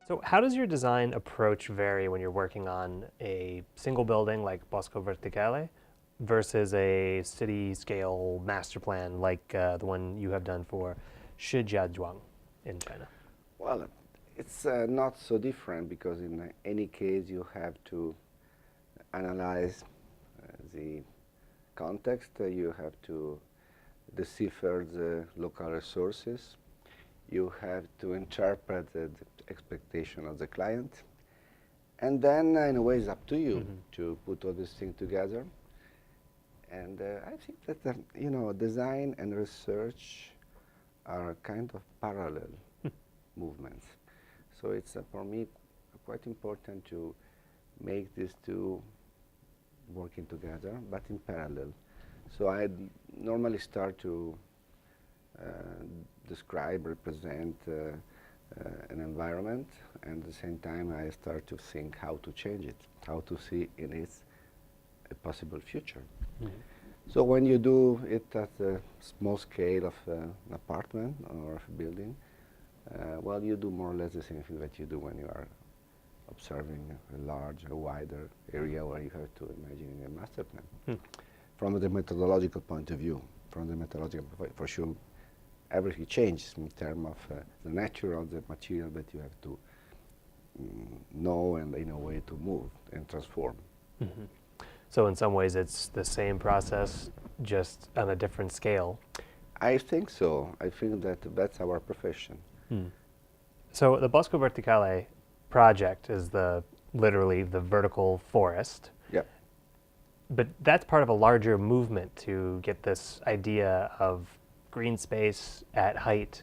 So how does your design approach vary when you're working on a single building like Bosco Verticale versus a city-scale master plan like the one you have done for Shijiazhuang in China? Well, it's not so different because in any case you have to analyze the context, you have to decipher the local resources, you have to interpret the expectation of the client, and then in a way it's up to you to put all these things together. And I think that design and research are kind of parallel movements. So it's for me quite important to make these two working together, but in parallel. So I normally start to describe, represent an environment, and at the same time I start to think how to change it, how to see in it a possible future. So when you do it at a small scale of an apartment or of a building, well, you do more or less the same thing that you do when you are observing a larger, wider area where you have to imagine a master plan. From the methodological point of view, for sure, everything changes in terms of the nature of the material that you have to know and in a way to move and transform. So in some ways it's the same process, just on a different scale. I think so. I think that that's our profession. So the Bosco Verticale project is literally the vertical forest. Yeah. But that's part of a larger movement to get this idea of green space at height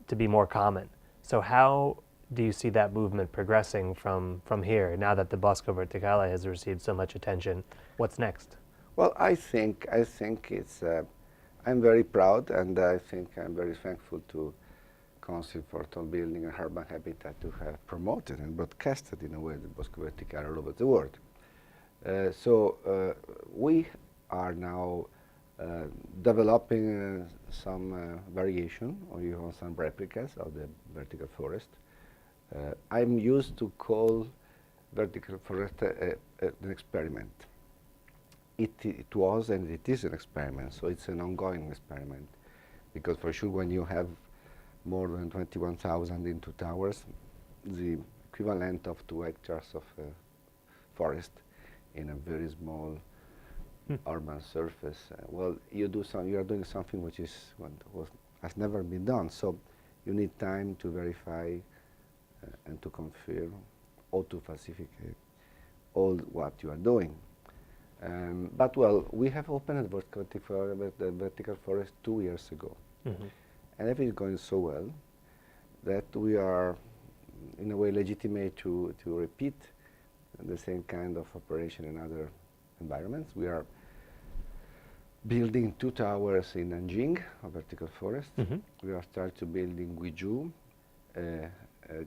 to be more common. So how do you see that movement progressing from here, now that the Bosco Verticale has received so much attention? What's next? Well, I think it's, I'm very proud, and I think I'm very thankful to Council for Tall Building and Urban Habitat to have promoted and broadcasted in a way the Bosco Verticale all over the world. So we are now developing some variation or even some replicas of the vertical forest. I'm used to call vertical forest an experiment. It was and it is an experiment, so it's an ongoing experiment. Because for sure when you have more than 21,000 in 2 towers, the equivalent of 2 hectares of forest in a very small urban surface. Well, you are doing something which has never been done. So you need time to verify and to confirm or to falsificate all what you are doing. But well, we have opened the vertical forest 2 years ago, and everything is going so well that we are, in a way, legitimate to repeat the same kind of operation in other environments. We are building 2 towers in Nanjing, a vertical forest. We are starting to build in Guizhou,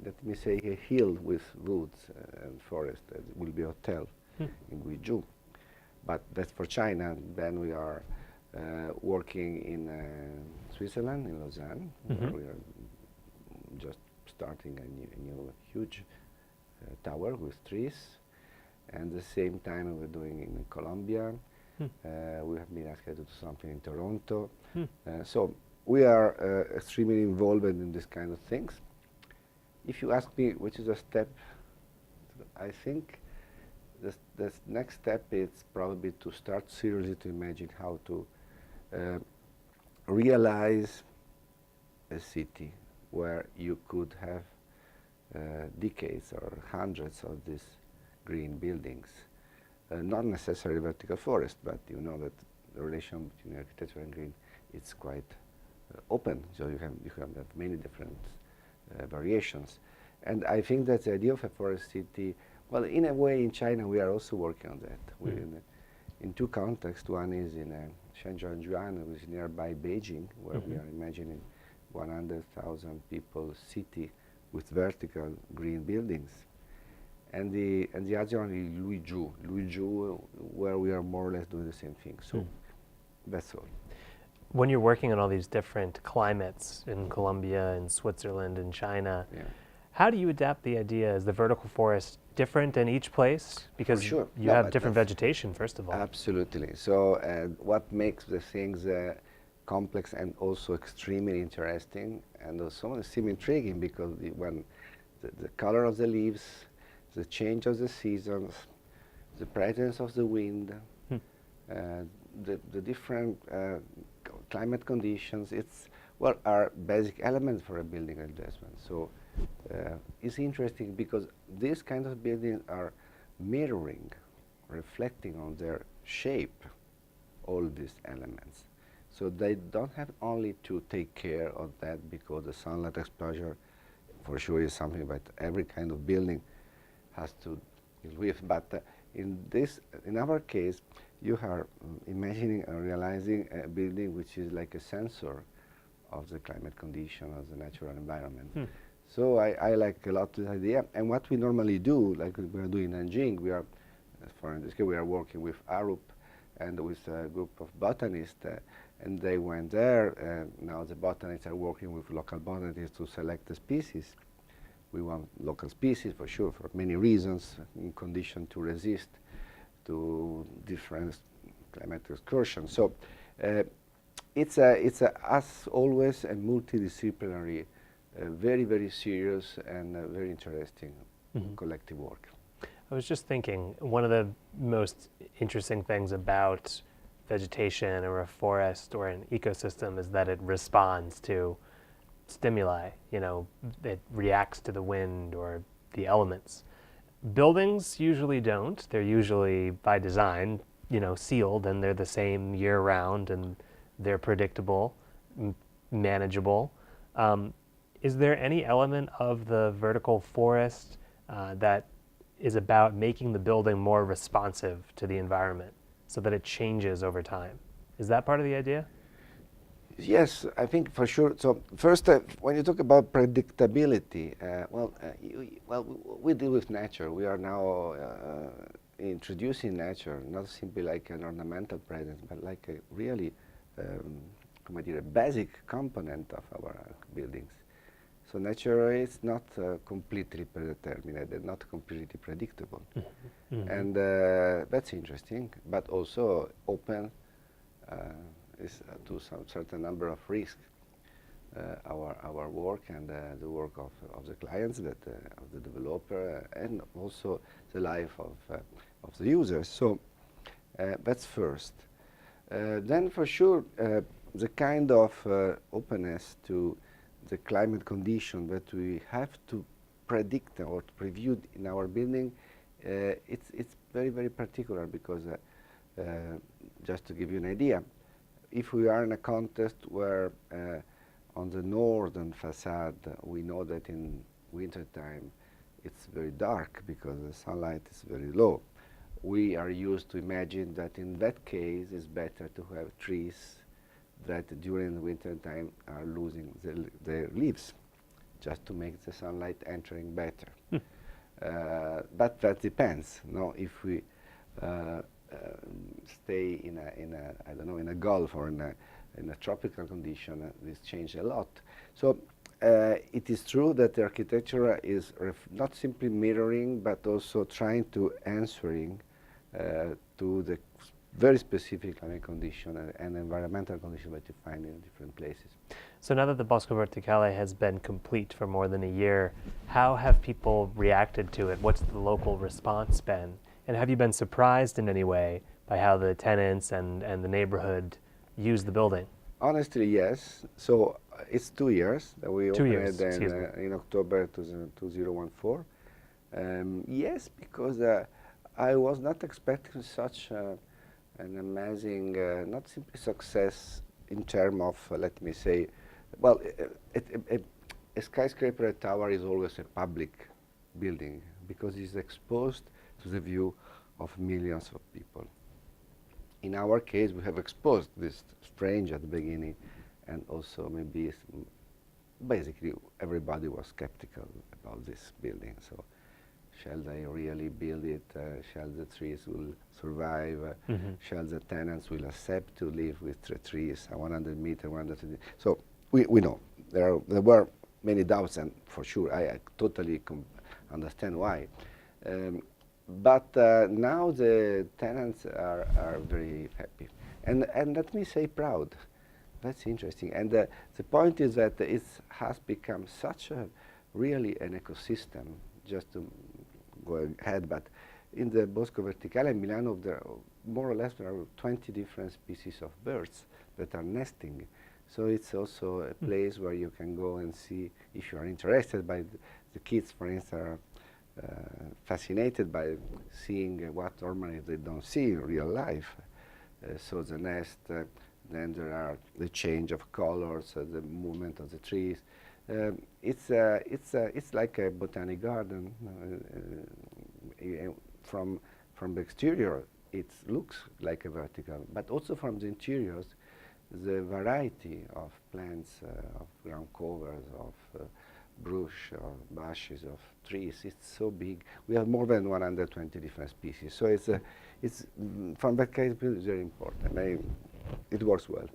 let me say a hill with woods and forest. It will be a hotel in Guizhou. But that's for China. Then we are working in Switzerland, in Lausanne, where we are just starting a new huge tower with trees. And at the same time we're doing in Colombia. We have been asked to do something in Toronto. So we are extremely involved in this kind of things. If you ask me which is a step, I think the next step is probably to start seriously to imagine how to realize a city where you could have decades or hundreds of these green buildings. Not necessarily vertical forest, but you know that the relation between architecture and green is quite open, so you can have many different variations. And I think that the idea of a forest city, well, in a way in China we are also working on that. In 2 contexts. One is in Shenzhen, which is nearby Beijing, where we are imagining 100,000 people city with vertical green buildings. And the other one is Luizhou, where we are more or less doing the same thing. So that's all. When you're working on all these different climates in Colombia and Switzerland and China, Yeah. how do you adapt the idea? Is the vertical forest different in each place? Because sure. you No, have but different that's- vegetation, first of all. Absolutely. So what makes the things complex and also extremely interesting, and also seem intriguing because when the color of the leaves, the change of the seasons, the presence of the wind, Hmm. uh, the different climate conditions, are basic elements for a building adjustment. So it's interesting because these kind of buildings are mirroring, reflecting on their shape, all these elements. So they don't have only to take care of that because the sunlight exposure for sure is something that every kind of building has to deal with. But in our case, you are imagining and realizing a building which is like a sensor of the climate condition, of the natural environment. Hmm. So I like a lot this idea. And what we normally do, like we are doing in Nanjing, for in this case, we are working with Arup and with a group of botanists, and they went there. Now the botanists are working with local botanists to select the species. We want local species for sure, for many reasons, in condition to resist to different climate excursions. So it's as always a multidisciplinary, very, very serious and very interesting collective work. I was just thinking, one of the most interesting things about vegetation or a forest or an ecosystem is that it responds to stimuli. You know, it reacts to the wind or the elements. Buildings usually don't. They're usually, by design, you know, sealed, and they're the same year round, and they're predictable, manageable. Is there any element of the vertical forest that is about making the building more responsive to the environment so that it changes over time? Is that part of the idea? Yes, I think for sure. So first, when you talk about predictability, we deal with nature. We are now introducing nature, not simply like an ornamental presence, but like a really, come dire, a basic component of our buildings. So nature is not completely predetermined and not completely predictable. And that's interesting, but also open to some certain number of risks. Our work and the work of the clients, of the developer, and also the life of the users. So that's first. Then for sure, the kind of openness to the climate condition that we have to predict or to preview in our building, it's very, very particular because just to give you an idea, if we are in a context where on the northern facade we know that in winter time it's very dark because the sunlight is very low, we are used to imagine that in that case it's better to have trees that during the winter time are losing their leaves just to make the sunlight entering better. But that depends. No, if we stay in a I don't know, in a Gulf or in a tropical condition, this changes a lot. So it is true that the architecture is not simply mirroring, but also trying to answering to the very specific climate condition and environmental condition that you find in different places. So now that the Bosco Verticale has been complete for more than a year, how have people reacted to it? What's the local response been? And have you been surprised in any way by how the tenants and the neighborhood use the building? Honestly, yes. So it's 2 years that we 2 opened years, it in October 2014. Yes, because I was not expecting such an amazing, not simply success in terms of, let me say, well, a skyscraper, a tower is always a public building because it's exposed to the view of millions of people. In our case, we have exposed this strange at the beginning, and also maybe basically everybody was skeptical about this building. So Shall they really build it? Shall the trees will survive? Shall the tenants will accept to live with trees, 100 meter, 150? So we know there were many doubts, and for sure I totally understand why. But now the tenants are very happy, and let me say proud. That's interesting. And the point is that it has become such a really an ecosystem. Just to go ahead, but in the Bosco Verticale in Milano, there more or less there are 20 different species of birds that are nesting. So it's also a place where you can go and see, if you are interested by the kids, for instance, are fascinated by seeing what normally they don't see in real life. So the nest, then there are the change of colors, the movement of the trees. It's like a botanic garden. From the exterior, it looks like a vertical, but also from the interiors, the variety of plants, of ground covers, of brush, of bushes, of trees, it's so big. We have more than 120 different species. So it's from that case, it's very important. It works well.